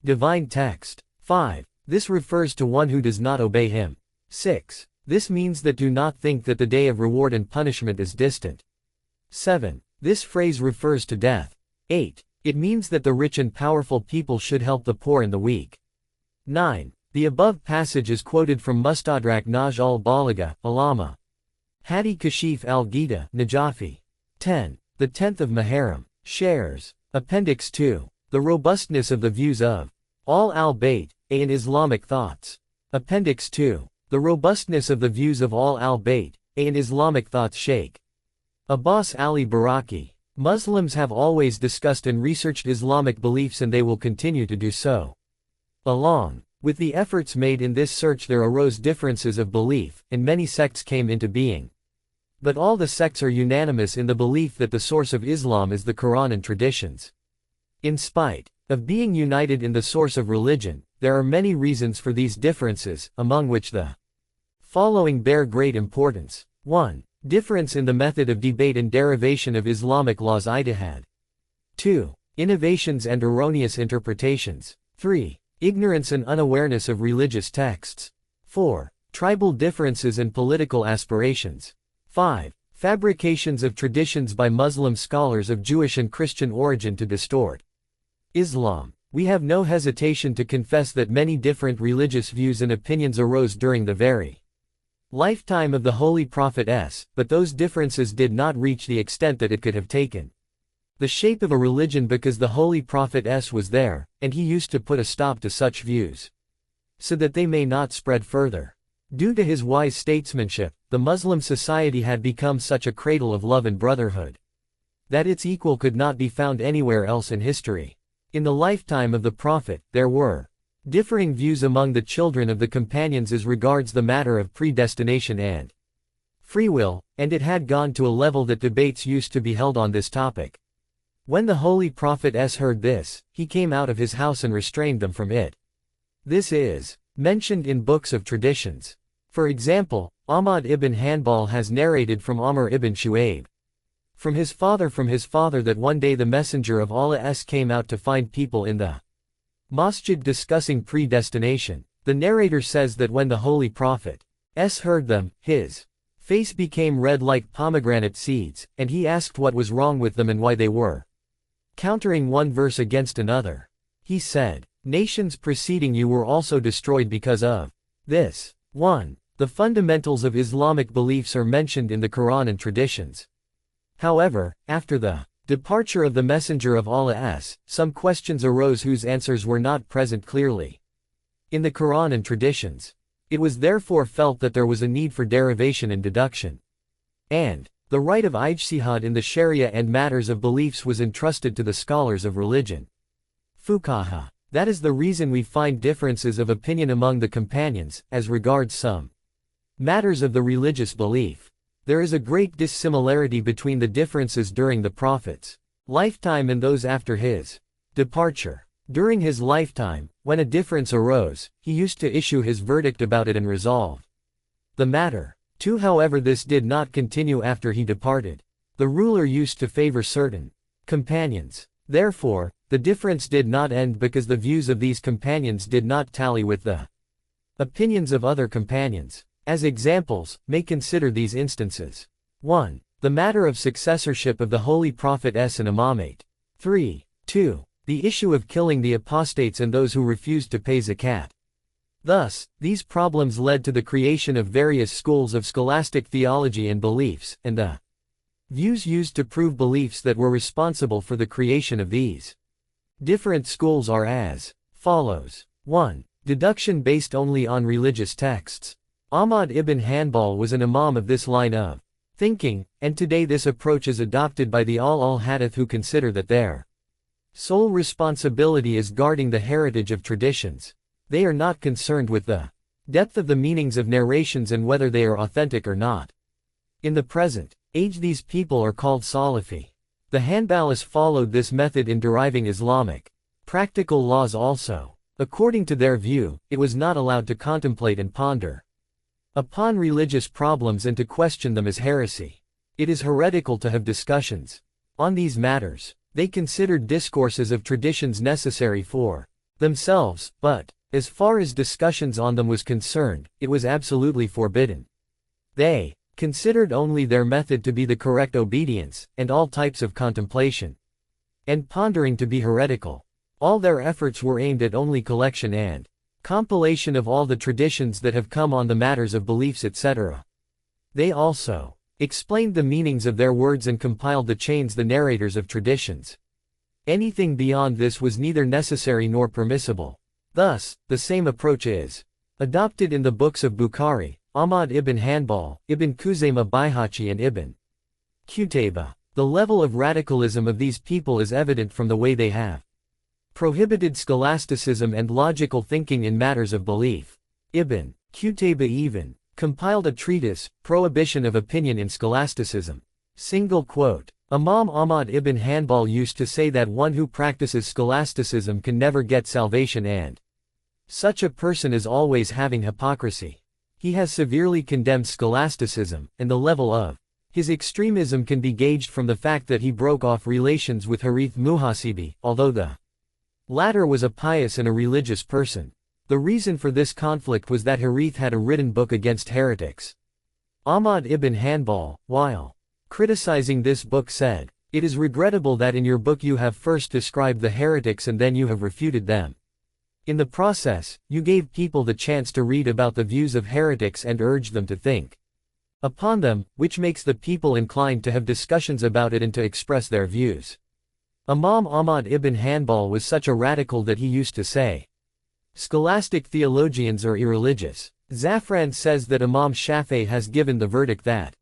Divine text. 5. This refers to one who does not obey him. 6. This means that do not think that the day of reward and punishment is distant. 7. This phrase refers to death. 8. It means that the rich and powerful people should help the poor and the weak. 9. The above passage is quoted from Mustadrak Naj al-Balagha, Alama Hadi Kashif al-Gita, Najafi. 10. The 10th of Muharram. Shares. Appendix 2. The robustness of the views of all al-Bayt, in Islamic thoughts. Appendix 2. The robustness of the views of all al-Bayt, in Islamic thoughts. Sheikh Abbas Ali Baraki. Muslims have always discussed and researched Islamic beliefs and they will continue to do so. Along with the efforts made in this search there arose differences of belief, and many sects came into being. But all the sects are unanimous in the belief that the source of Islam is the Quran and traditions. In spite of being united in the source of religion, there are many reasons for these differences, among which the following bear great importance. 1. Difference in the method of debate and derivation of Islamic laws. Ijtihad. 2. Innovations and erroneous interpretations. 3. Ignorance and unawareness of religious texts. 4. Tribal differences and political aspirations. 5. Fabrications of traditions by Muslim scholars of Jewish and Christian origin to distort Islam. We have no hesitation to confess that many different religious views and opinions arose during the very lifetime of the Holy Prophet S, but those differences did not reach the extent that it could have taken the shape of a religion because the Holy Prophet S was there, and he used to put a stop to such views, so that they may not spread further. Due to his wise statesmanship, the Muslim society had become such a cradle of love and brotherhood that its equal could not be found anywhere else in history. In the lifetime of the Prophet, there were differing views among the children of the companions as regards the matter of predestination and free will, and it had gone to a level that debates used to be held on this topic. When the Holy Prophet S heard this, he came out of his house and restrained them from it. This is mentioned in books of traditions. For example, Ahmad ibn Hanbal has narrated from Amr ibn Shu'aib from his father that one day the Messenger of Allah came out to find people in the masjid discussing predestination. The narrator says that when the Holy Prophet S heard them, his face became red like pomegranate seeds, and he asked what was wrong with them and why they were countering one verse against another. He said, "Nations preceding you were also destroyed because of this." 1. The fundamentals of Islamic beliefs are mentioned in the Quran and traditions. However, after the departure of the Messenger of Allah, some questions arose whose answers were not present clearly in the Quran and traditions. It was therefore felt that there was a need for derivation and deduction. And the right of ijtihad in the Sharia and matters of beliefs was entrusted to the scholars of religion. Fuqaha. That is the reason we find differences of opinion among the companions, as regards some matters of the religious belief. There is a great dissimilarity between the differences during the Prophet's lifetime and those after his departure. During his lifetime, when a difference arose, he used to issue his verdict about it and resolve the matter. 2. However, this did not continue after he departed. The ruler used to favor certain companions. Therefore, the difference did not end because the views of these companions did not tally with the opinions of other companions. As examples, may consider these instances. 1. The matter of successorship of the Holy Prophet S and Imamate. 3. 2. The issue of killing the apostates and those who refused to pay zakat. Thus, these problems led to the creation of various schools of scholastic theology and beliefs, and the views used to prove beliefs that were responsible for the creation of these different schools are as follows. 1. Deduction based only on religious texts. Ahmad ibn Hanbal was an imam of this line of thinking, and today this approach is adopted by the al-Hadith who consider that their sole responsibility is guarding the heritage of traditions. They are not concerned with the depth of the meanings of narrations and whether they are authentic or not. In the present age these people are called Salafi. The Hanbalis followed this method in deriving Islamic practical laws also. According to their view, it was not allowed to contemplate and ponder upon religious problems and to question them as heresy. It is heretical to have discussions on these matters. They considered discourses of traditions necessary for themselves, but, as far as discussions on them was concerned, it was absolutely forbidden. They considered only their method to be the correct obedience, and all types of contemplation and pondering to be heretical. All their efforts were aimed at only collection and compilation of all the traditions that have come on the matters of beliefs etc. They also explained the meanings of their words and compiled the chains the narrators of traditions. Anything beyond this was neither necessary nor permissible. Thus, the same approach is adopted in the books of Bukhari, Ahmad ibn Hanbal, Ibn Khuzaymah Baihaqi and Ibn Qutayba. The level of radicalism of these people is evident from the way they have prohibited scholasticism and logical thinking in matters of belief. Ibn Qutayba even compiled a treatise, Prohibition of Opinion in Scholasticism. Single quote. Imam Ahmad ibn Hanbal used to say that one who practices scholasticism can never get salvation and such a person is always having hypocrisy. He has severely condemned scholasticism, and the level of his extremism can be gauged from the fact that he broke off relations with Harith Muhasibi, although the latter was a pious and a religious person. The reason for this conflict was that Harith had a written book against heretics. Ahmad ibn Hanbal, while criticizing this book said, "It is regrettable that in your book you have first described the heretics and then you have refuted them. In the process, you gave people the chance to read about the views of heretics and urged them to think upon them, which makes the people inclined to have discussions about it and to express their views." Imam Ahmad ibn Hanbal was such a radical that he used to say, "Scholastic theologians are irreligious." Zafran says that Imam Shafi'i has given the verdict that